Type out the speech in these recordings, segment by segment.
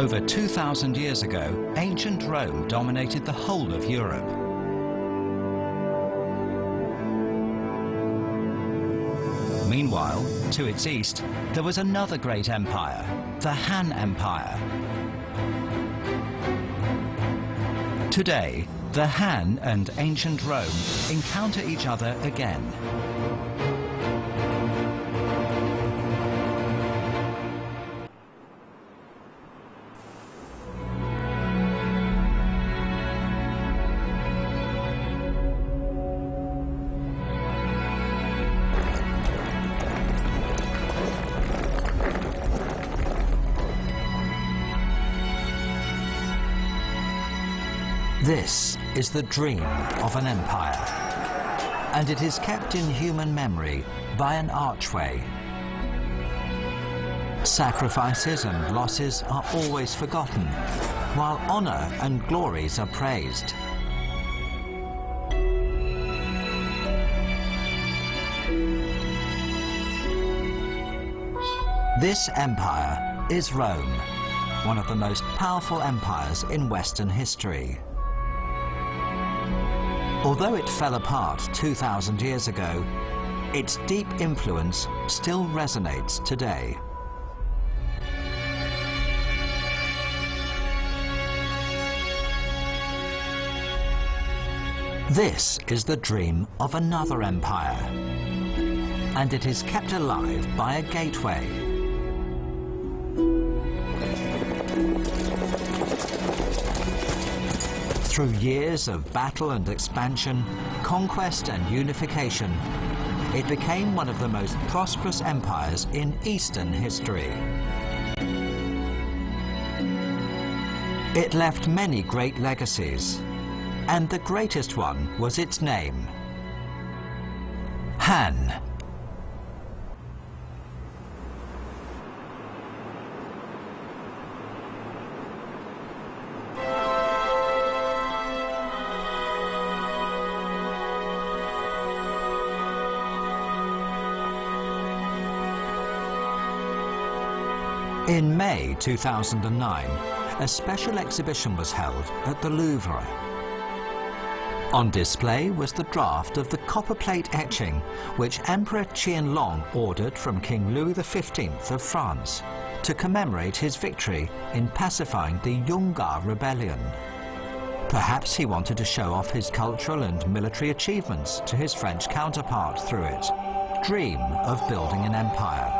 Over 2,000 years ago, ancient Rome dominated the whole of Europe. Meanwhile, to its east, there was another great empire, the Han Empire. Today, the Han and ancient Rome encounter each other again. This is the dream of an empire, and it is kept in human memory by an archway. Sacrifices and losses are always forgotten, while honor and glories are praised. This empire is Rome, one of the most powerful empires in Western history. Although it fell apart 2,000 years ago, its deep influence still resonates today. This is the dream of another empire, and it is kept alive by a gateway. Through years of battle and expansion, conquest and unification, it became one of the most prosperous empires in Eastern history. It left many great legacies, and the greatest one was its name, Han. In May 2009, a special exhibition was held at the Louvre. On display was the draft of the copperplate etching which Emperor Qianlong ordered from King Louis XV of France to commemorate his victory in pacifying the Yungar rebellion. Perhaps he wanted to show off his cultural and military achievements to his French counterpart through it. Dream of building an empire.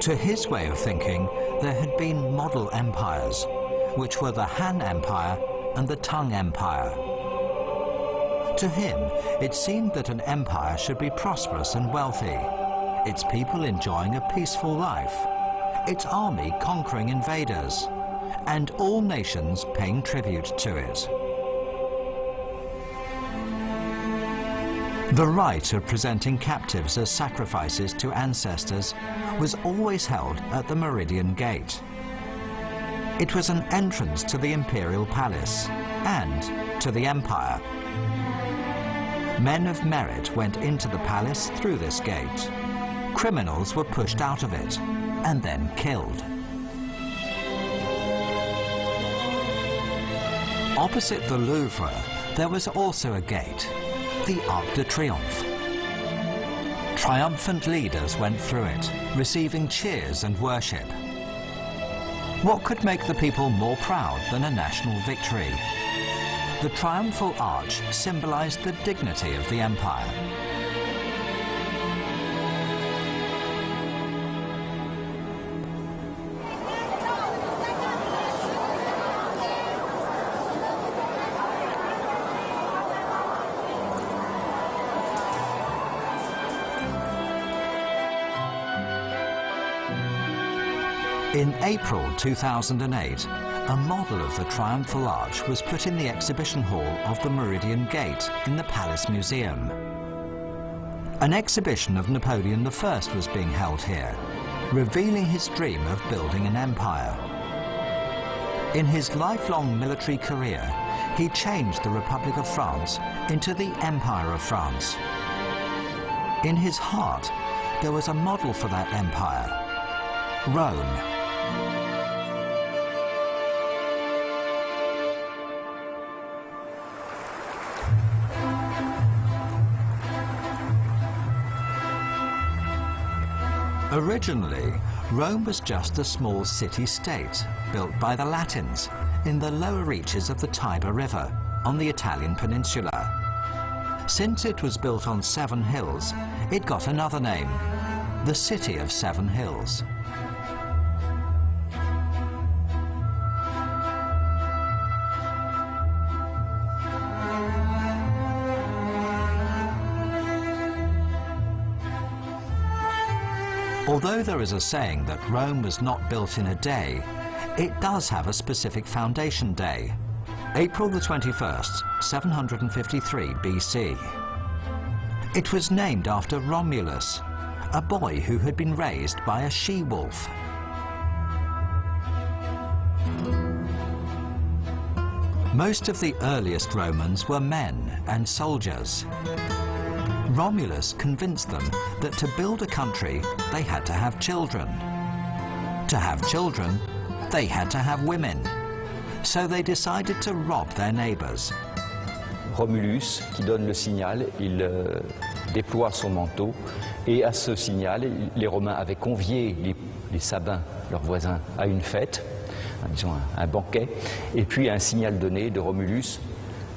To his way of thinking, there had been model empires, which were the Han Empire and the Tang Empire. To him, it seemed that an empire should be prosperous and wealthy, its people enjoying a peaceful life, its army conquering invaders, and all nations paying tribute to it. The right of presenting captives as sacrifices to ancestors was always held at the Meridian Gate. It was an entrance to the imperial palace and to the empire. Men of merit went into the palace through this gate. Criminals were pushed out of it and then killed. Opposite the Louvre, there was also a gate, the Arc de Triomphe. Triumphant leaders went through it, receiving cheers and worship. What could make the people more proud than a national victory? The triumphal arch symbolized the dignity of the empire. In April 2008, a model of the Triumphal Arch was put in the exhibition hall of the Meridian Gate in the Palace Museum. An exhibition of Napoleon I was being held here, revealing his dream of building an empire. In his lifelong military career, he changed the Republic of France into the Empire of France. In his heart, there was a model for that empire: Rome. Originally, Rome was just a small city-state built by the Latins in the lower reaches of the Tiber River on the Italian peninsula. Since it was built on 7 hills, it got another name: the City of 7 Hills. Although there is a saying that Rome was not built in a day, it does have a specific foundation day: April the 21st, 753 BC. It was named after Romulus, a boy who had been raised by a she-wolf. Most of the earliest Romans were men and soldiers. Romulus convinced them that to build a country, they had to have children. To have children, they had to have women. So they decided to rob their neighbors. Romulus, qui donne le signal, il déploie son manteau, et à ce signal, les Romains avaient convié les Sabins, leurs voisins, à une fête, disons un banquet, et puis à un signal donné de Romulus,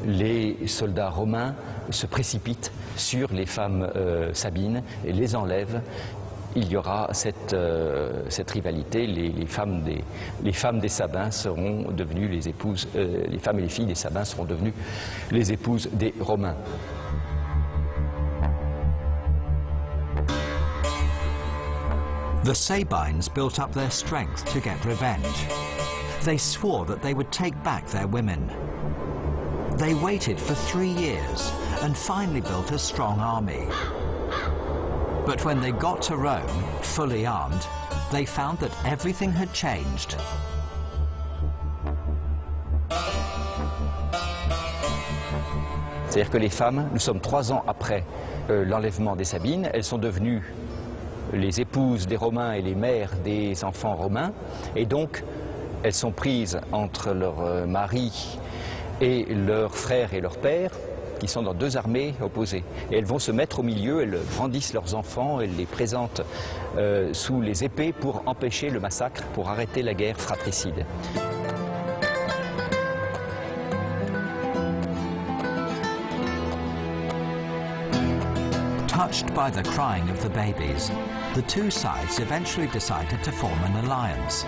les soldats romains se précipitent sur les femmes sabines et les enlèvent. Il y aura cette rivalité. Les femmes des Sabins seront devenues les épouses, les femmes et les filles des Sabins seront devenues les épouses des Romains. The Sabines built up their strength to get revenge. They swore that they would take back their women. They waited for 3 years and finally built a strong army. But when they got to Rome, fully armed, they found that everything had changed. C'est-à-dire que les femmes, nous sommes 3 ans après l'enlèvement des Sabines, elles sont devenues les épouses des Romains et les mères des enfants romains, et donc elles sont prises entre leur mari et leurs frères et leurs pères, qui sont dans 2 armées opposées. Et elles vont se mettre au milieu, elles brandissent leurs enfants, elles les présentent sous les épées pour empêcher le massacre, pour arrêter la guerre fratricide. Touched by the crying of the babies, the 2 sides eventually decided to form an alliance.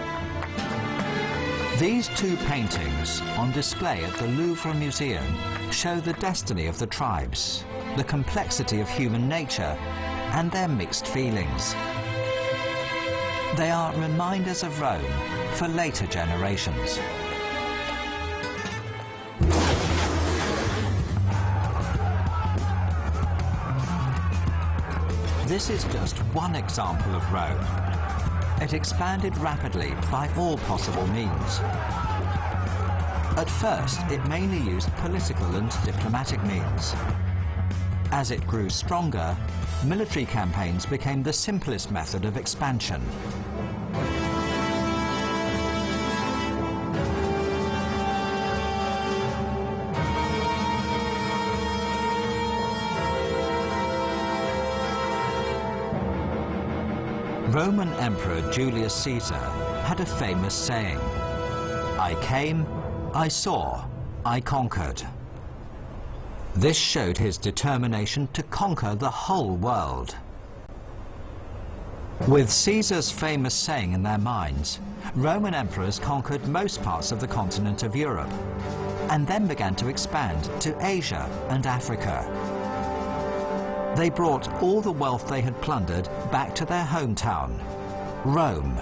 These 2 paintings, on display at the Louvre Museum, show the destiny of the tribes, the complexity of human nature, and their mixed feelings. They are reminders of Rome for later generations. This is just one example of Rome. It expanded rapidly by all possible means. At first, it mainly used political and diplomatic means. As it grew stronger, military campaigns became the simplest method of expansion. Roman Emperor Julius Caesar had a famous saying: "I came, I saw, I conquered." This showed his determination to conquer the whole world. With Caesar's famous saying in their minds, Roman emperors conquered most parts of the continent of Europe, and then began to expand to Asia and Africa. They brought all the wealth they had plundered back to their hometown, Rome.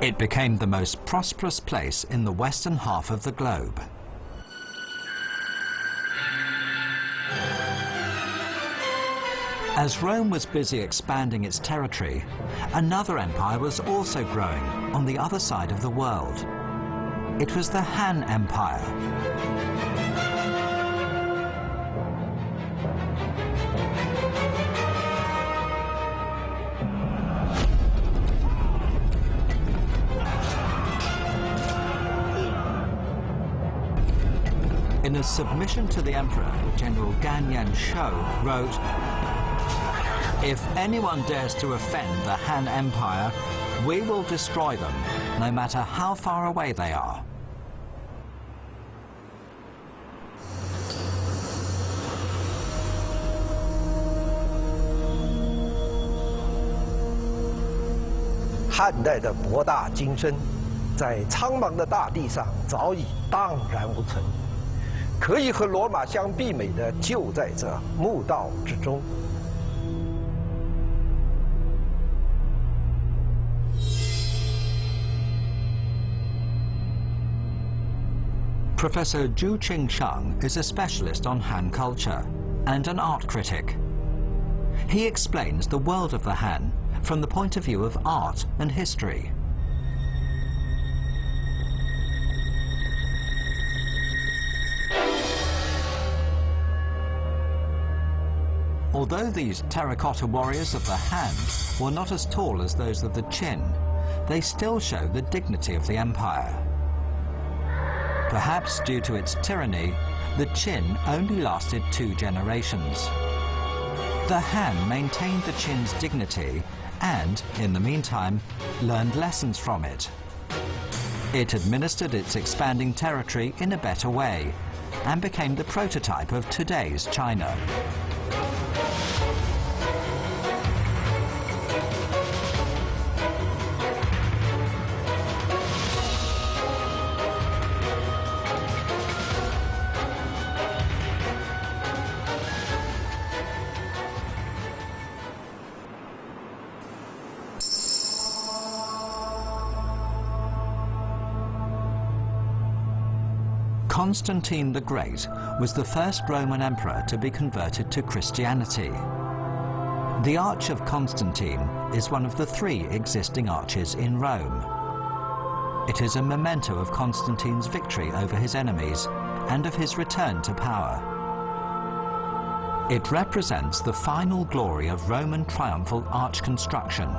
It became the most prosperous place in the western half of the globe. As Rome was busy expanding its territory, another empire was also growing on the other side of the world. It was the Han Empire. In a submission to the emperor, General Gan Yanshou wrote, "If anyone dares to offend the Han Empire, we will destroy them, no matter how far away they are."汉代的博大精深，在苍茫的大地上早已荡然无存。可以和罗马相媲美的，就在这墓道之中。Professor Zhu Qingsheng is a specialist on Han culture and an art critic. He explains the world of the Han from the point of view of art and history. Although these terracotta warriors of the Han were not as tall as those of the Qin, they still show the dignity of the empire. Perhaps due to its tyranny, the Qin only lasted 2 generations. The Han maintained the Qin's dignity and, in the meantime, learned lessons from it. It administered its expanding territory in a better way and became the prototype of today's China. Constantine the Great was the first Roman emperor to be converted to Christianity. The Arch of Constantine is one of the 3 existing arches in Rome. It is a memento of Constantine's victory over his enemies and of his return to power. It represents the final glory of Roman triumphal arch construction.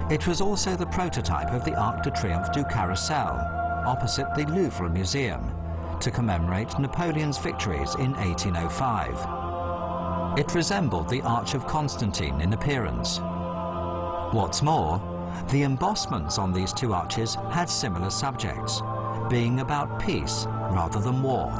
It was also the prototype of the Arc de Triomphe du Carrousel, opposite the Louvre Museum, to commemorate Napoleon's victories in 1805. It resembled the Arch of Constantine in appearance. What's more, the embossments on these 2 arches had similar subjects, being about peace rather than war.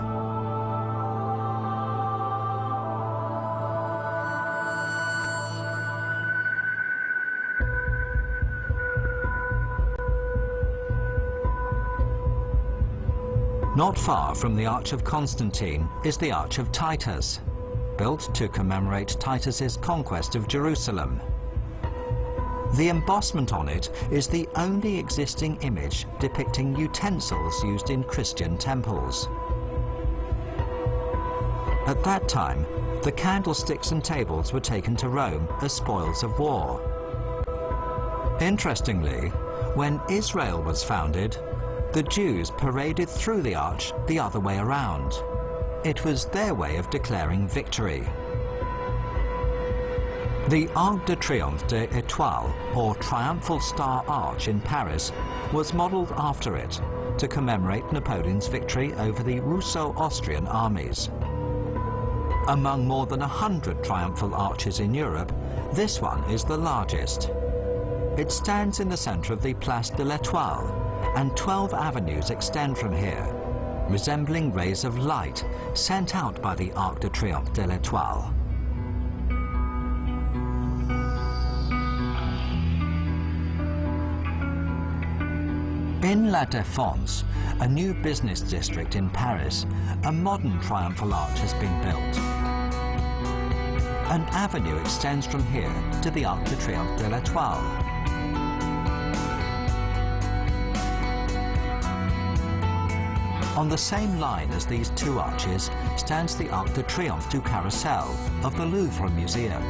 Not far from the Arch of Constantine is the Arch of Titus, built to commemorate Titus's conquest of Jerusalem. The embossment on it is the only existing image depicting utensils used in Christian temples. At that time, the candlesticks and tables were taken to Rome as spoils of war. Interestingly, when Israel was founded, the Jews paraded through the arch the other way around. It was their way of declaring victory. The Arc de Triomphe de l'Étoile, or Triumphal Star Arch in Paris, was modelled after it to commemorate Napoleon's victory over the Russo-Austrian armies. Among more than 100 triumphal arches in Europe, this one is the largest. It stands in the centre of the Place de l'Étoile, and 12 avenues extend from here, resembling rays of light sent out by the Arc de Triomphe de l'Étoile. In La Défense, a new business district in Paris, a modern triumphal arch has been built. An avenue extends from here to the Arc de Triomphe de l'Étoile. On the same line as these two arches stands the Arc de Triomphe du Carrousel of the Louvre Museum.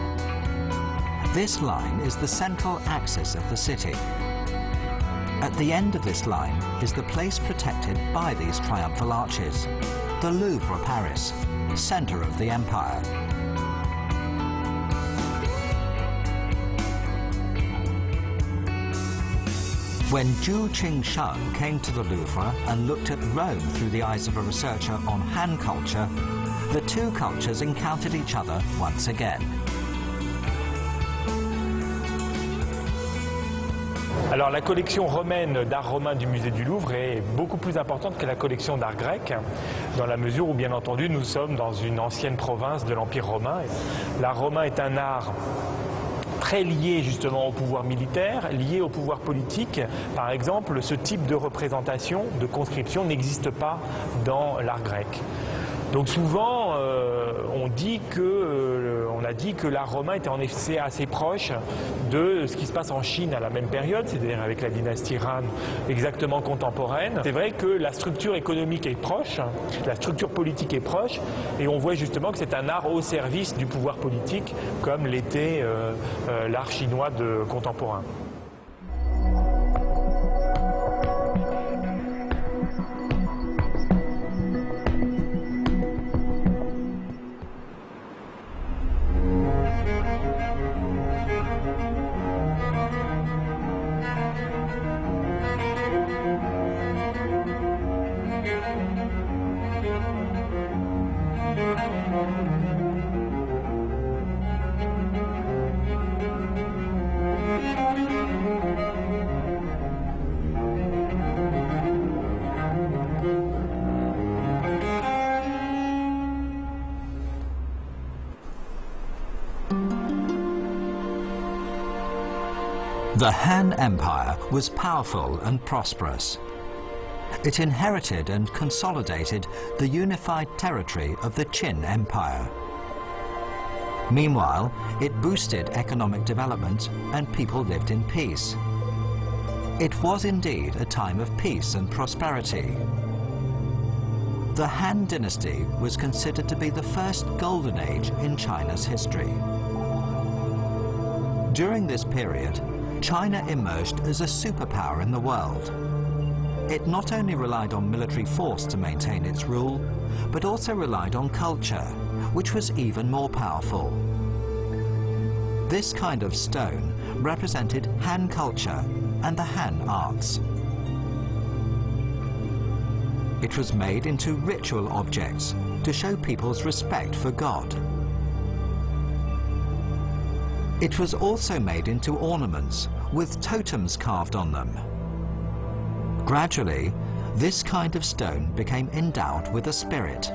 This line is the central axis of the city. At the end of this line is the place protected by these triumphal arches, the Louvre, Paris, center of the empire. When Zhu Qingsheng came to the Louvre and looked at Rome through the eyes of a researcher on Han culture, the two cultures encountered each other once again. Alors la collection romaine d'art romain du musée du Louvre est beaucoup plus importante que la collection d'art grec, dans la mesure où bien entendu nous sommes dans une ancienne province de l'Empire romain. L'art romain est un art très lié justement au pouvoir militaire, lié au pouvoir politique. Par exemple, ce type de représentation, de conscription n'existe pas dans l'art grec. Donc souvent, on a dit que l'art romain était en effet assez proche de ce qui se passe en Chine à la même période, c'est-à-dire avec la dynastie Han exactement contemporaine. C'est vrai que la structure économique est proche, la structure politique est proche, et on voit justement que c'est un art au service du pouvoir politique, comme l'était l'art chinois contemporain. The Han Empire was powerful and prosperous. It inherited and consolidated the unified territory of the Qin Empire. Meanwhile, it boosted economic development and people lived in peace. It was indeed a time of peace and prosperity. The Han dynasty was considered to be the first golden age in China's history. During this period, China emerged as a superpower in the world. It not only relied on military force to maintain its rule, but also relied on culture, which was even more powerful. This kind of stone represented Han culture and the Han arts. It was made into ritual objects to show people's respect for God. It was also made into ornaments with totems carved on them. Gradually, this kind of stone became endowed with a spirit.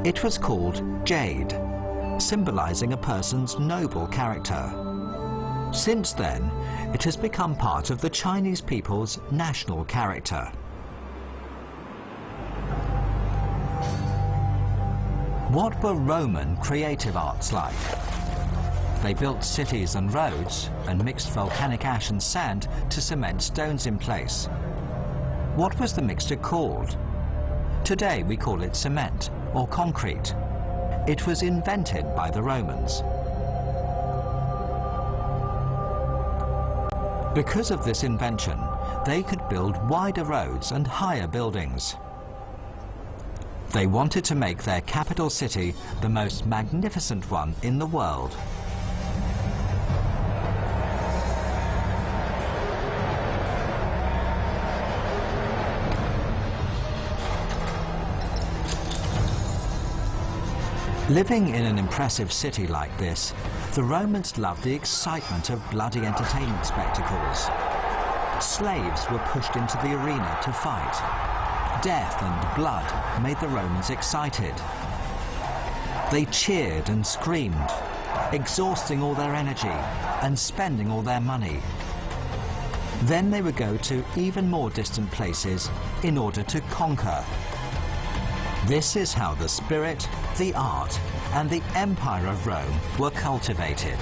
It was called jade, symbolizing a person's noble character. Since then, it has become part of the Chinese people's national character. What were Roman creative arts like? They built cities and roads and mixed volcanic ash and sand to cement stones in place. What was the mixture called? Today we call it cement or concrete. It was invented by the Romans. Because of this invention, they could build wider roads and higher buildings. They wanted to make their capital city the most magnificent one in the world. Living in an impressive city like this, the Romans loved the excitement of bloody entertainment spectacles. Slaves were pushed into the arena to fight. Death and blood made the Romans excited. They cheered and screamed, exhausting all their energy and spending all their money. Then they would go to even more distant places in order to conquer. This is how the spirit, the art, and the Empire of Rome were cultivated.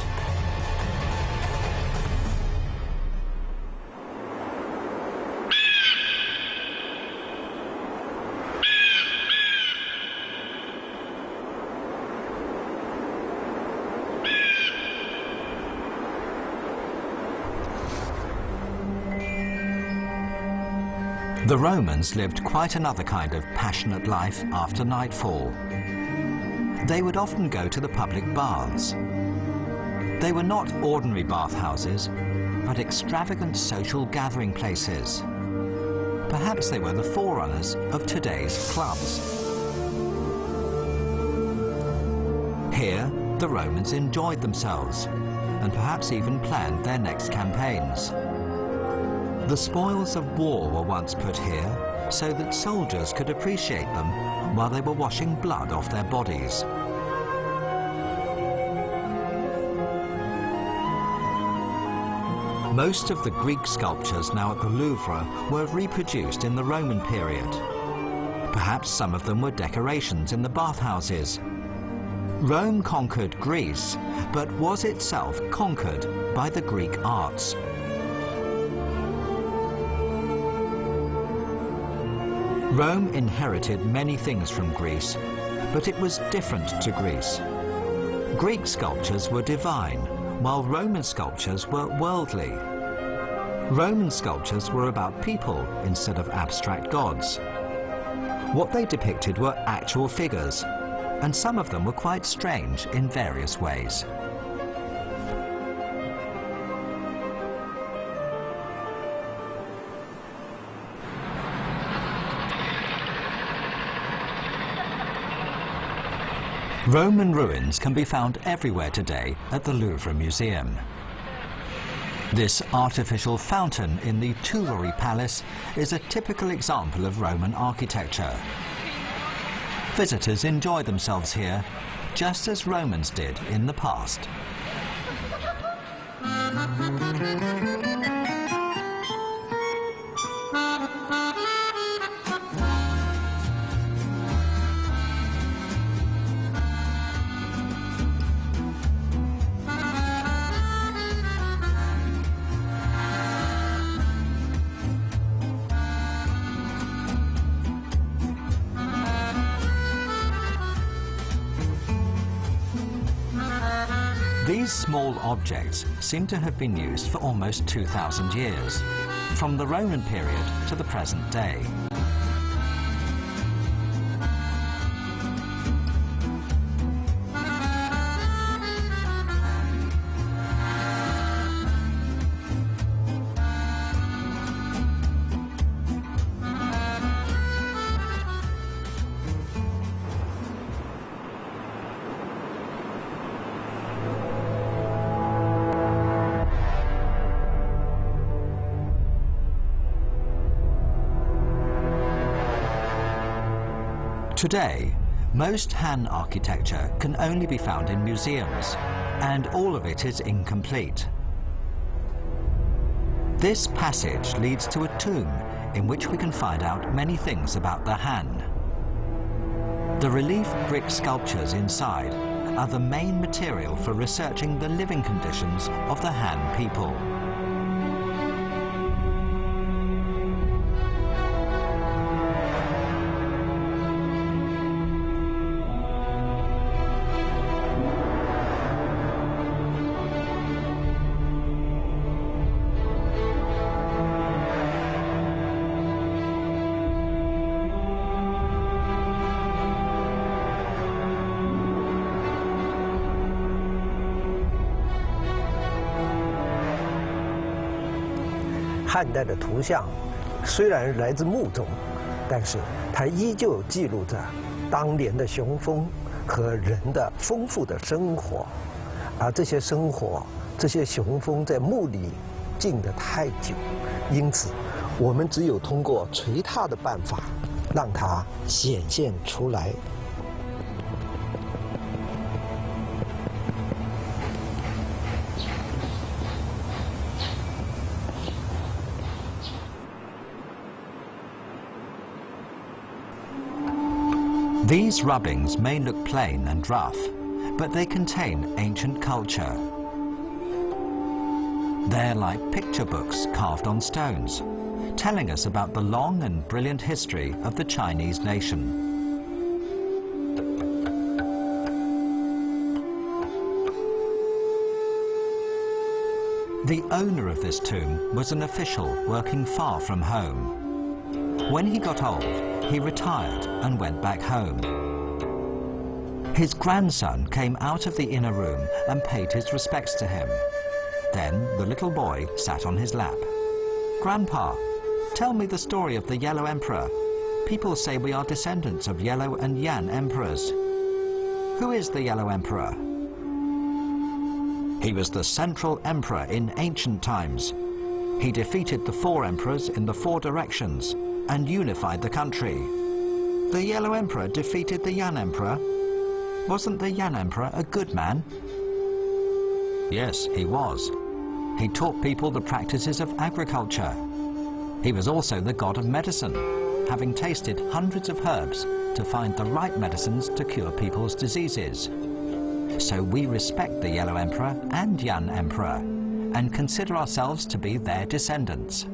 The Romans lived quite another kind of passionate life after nightfall. They would often go to the public baths. They were not ordinary bathhouses, but extravagant social gathering places. Perhaps they were the forerunners of today's clubs. Here, the Romans enjoyed themselves, and perhaps even planned their next campaigns. The spoils of war were once put here so that soldiers could appreciate them while they were washing blood off their bodies. Most of the Greek sculptures now at the Louvre were reproduced in the Roman period. Perhaps some of them were decorations in the bathhouses. Rome conquered Greece, but was itself conquered by the Greek arts. Rome inherited many things from Greece, but it was different to Greece. Greek sculptures were divine, while Roman sculptures were worldly. Roman sculptures were about people instead of abstract gods. What they depicted were actual figures, and some of them were quite strange in various ways. Roman ruins can be found everywhere today at the Louvre Museum. This artificial fountain in the Tuileries Palace is a typical example of Roman architecture. Visitors enjoy themselves here, just as Romans did in the past. These small objects seem to have been used for almost 2,000 years, from the Roman period to the present day. Today, most Han architecture can only be found in museums, and all of it is incomplete. This passage leads to a tomb in which we can find out many things about the Han. The relief brick sculptures inside are the main material for researching the living conditions of the Han people.汉代的图像虽然来自墓中，但是它依旧记录着当年的雄风和人的丰富的生活，而这些生活、这些雄风在墓里静得太久，因此我们只有通过捶踏的办法，让它显现出来。These rubbings may look plain and rough, but they contain ancient culture. They're like picture books carved on stones, telling us about the long and brilliant history of the Chinese nation. The owner of this tomb was an official working far from home. When he got old, he retired and went back home. His grandson came out of the inner room and paid his respects to him. Then the little boy sat on his lap. "Grandpa, tell me the story of the Yellow Emperor. People say we are descendants of Yellow and Yan emperors. Who is the Yellow Emperor?" "He was the central emperor in ancient times. He defeated the 4 emperors in the 4 directions and unified the country." "The Yellow Emperor defeated the Yan Emperor? Wasn't the Yan Emperor a good man?" "Yes, he was. He taught people the practices of agriculture. He was also the god of medicine, having tasted hundreds of herbs to find the right medicines to cure people's diseases. So we respect the Yellow Emperor and Yan Emperor and consider ourselves to be their descendants."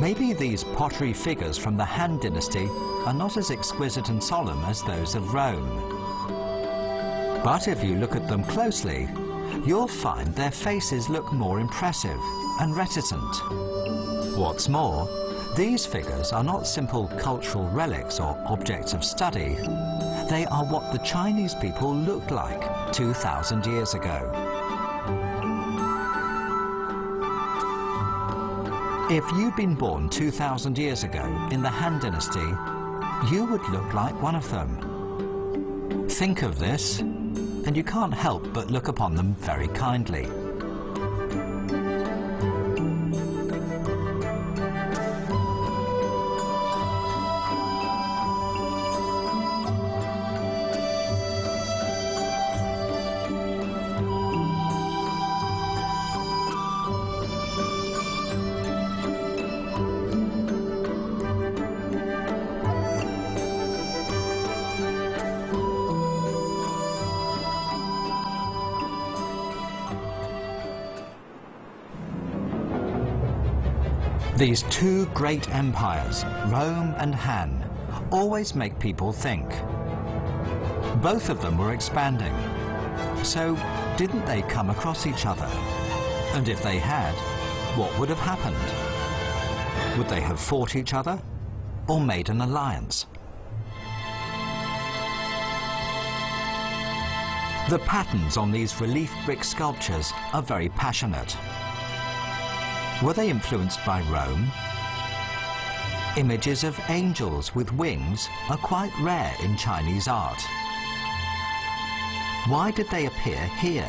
Maybe these pottery figures from the Han Dynasty are not as exquisite and solemn as those of Rome. But if you look at them closely, you'll find their faces look more impressive and reticent. What's more, these figures are not simple cultural relics or objects of study. They are what the Chinese people looked like 2,000 years ago. If you'd been born 2,000 years ago in the Han Dynasty, you would look like one of them. Think of this, and you can't help but look upon them very kindly. These 2 great empires, Rome and Han, always make people think. Both of them were expanding. So didn't they come across each other? And if they had, what would have happened? Would they have fought each other or made an alliance? The patterns on these relief brick sculptures are very passionate. Were they influenced by Rome? Images of angels with wings are quite rare in Chinese art. Why did they appear here?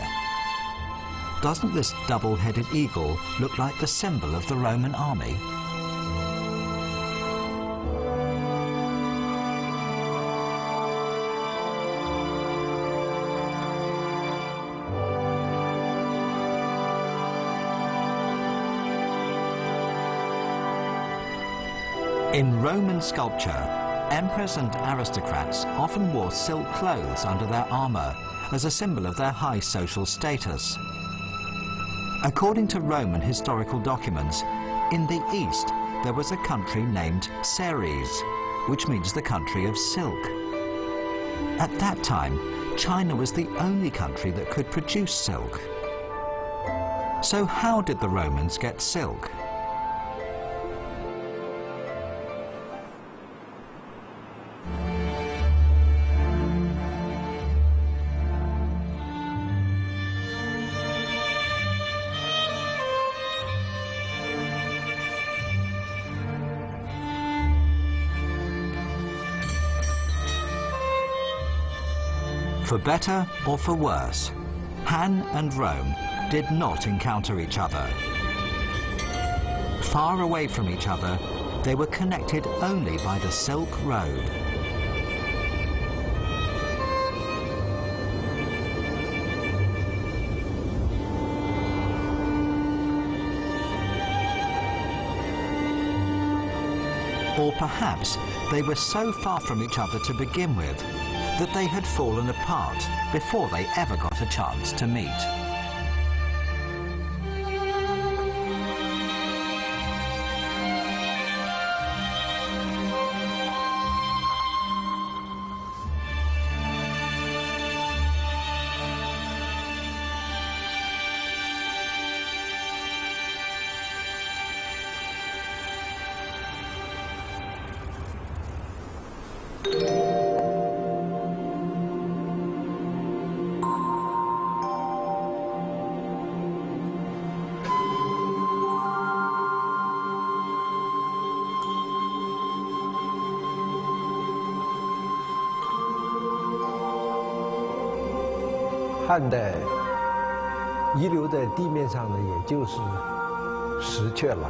Doesn't this double-headed eagle look like the symbol of the Roman army? In Roman sculpture, emperors and aristocrats often wore silk clothes under their armor as a symbol of their high social status. According to Roman historical documents, in the east there was a country named Ceres, which means the country of silk. At that time, China was the only country that could produce silk. So how did the Romans get silk? For better or for worse, Han and Rome did not encounter each other. Far away from each other, they were connected only by the Silk Road. Or perhaps they were so far from each other to begin with that they had fallen apart before they ever got a chance to meet.汉代遗留在地面上的也就是石雀了。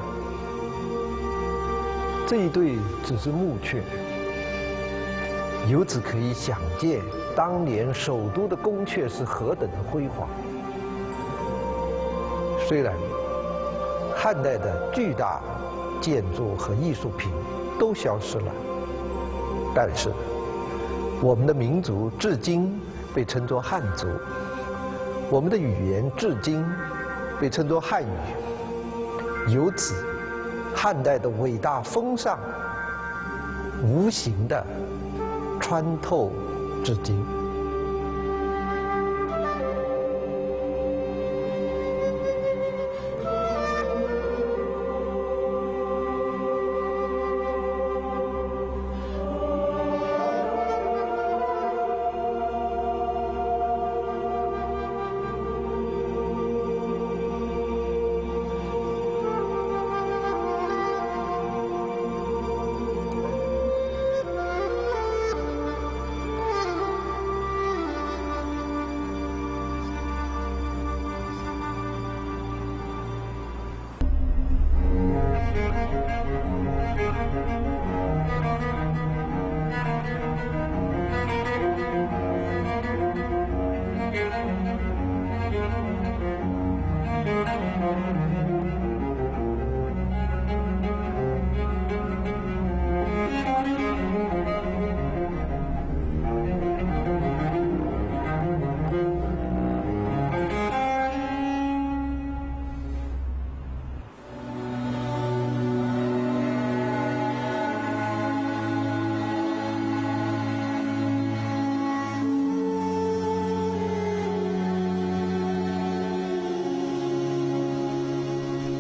这一对只是木雀，由此可以想见当年首都的宫阙是何等的辉煌。虽然汉代的巨大建筑和艺术品都消失了，但是我们的民族至今被称作汉族。我们的语言至今被称作汉语，由此，汉代的伟大风尚无形地穿透至今。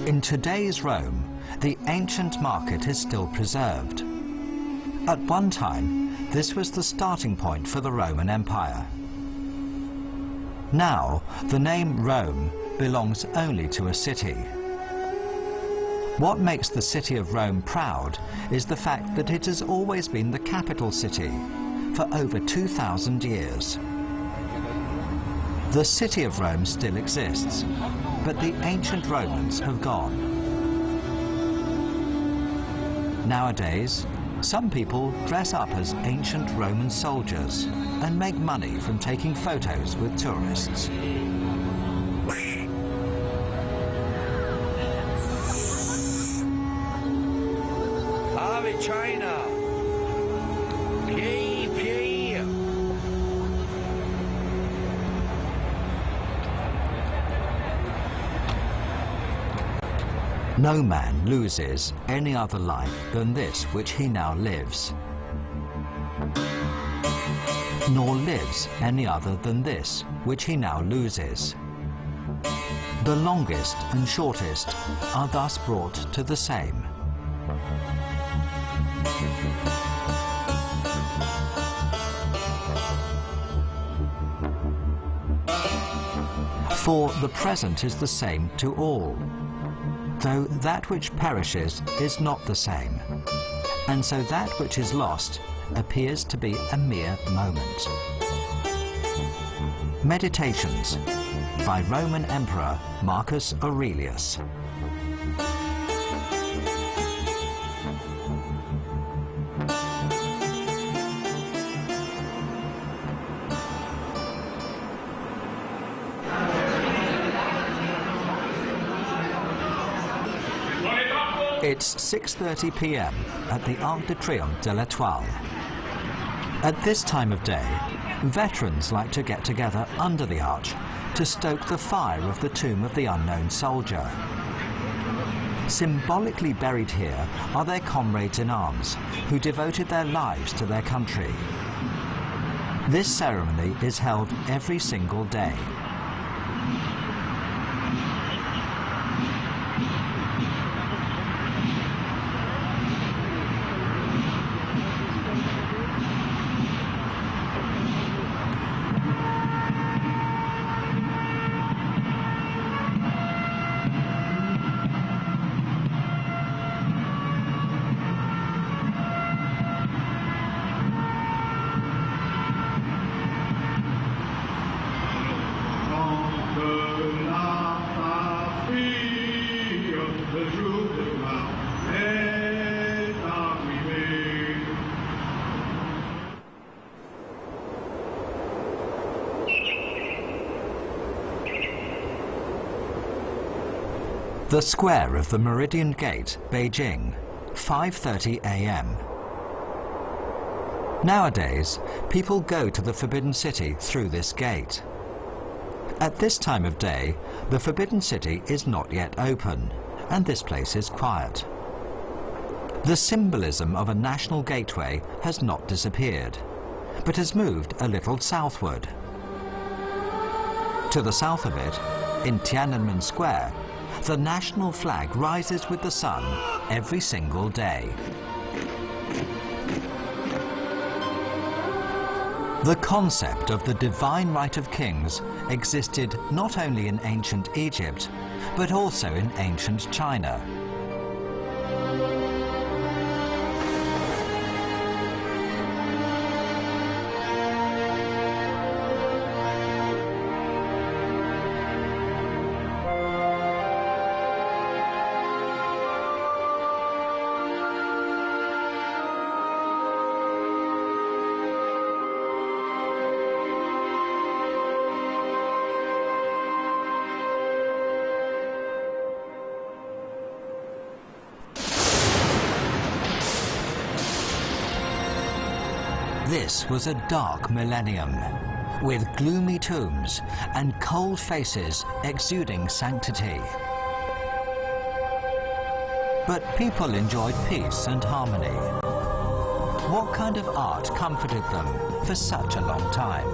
In today's Rome, the ancient market is still preserved. At one time, this was the starting point for the Roman Empire. Now, the name Rome belongs only to a city. What makes the city of Rome proud is the fact that it has always been the capital city for over 2,000 years. The city of Rome still exists, but the ancient Romans have gone. Nowadays, some people dress up as ancient Roman soldiers and make money from taking photos with tourists. Ave China! No man loses any other life than this which he now lives, nor lives any other than this which he now loses. The longest and shortest are thus brought to the same. For the present is the same to all, though that which perishes is not the same, and so that which is lost appears to be a mere moment. Meditations by Roman Emperor Marcus Aurelius. Dans les drapeaux It's 6:30 p.m. at the Arc de Triomphe de l'Étoile. At this time of day, veterans like to get together under the arch to stoke the fire of the tomb of the unknown soldier. Symbolically buried here are their comrades in arms who devoted their lives to their country. This ceremony is held every single day. The square of the Meridian Gate, Beijing, 5:30 a.m. Nowadays, people go to the Forbidden City through this gate. At this time of day, the Forbidden City is not yet open, and this place is quiet. The symbolism of a national gateway has not disappeared, but has moved a little southward. To the south of it, in Tiananmen Square, the national flag rises with the sun every single day. The concept of the divine right of kings existed not only in ancient Egypt, but also in ancient China. This was a dark millennium, with gloomy tombs and cold faces exuding sanctity. But people enjoyed peace and harmony. What kind of art comforted them for such a long time?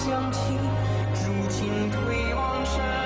响起，如今推望山。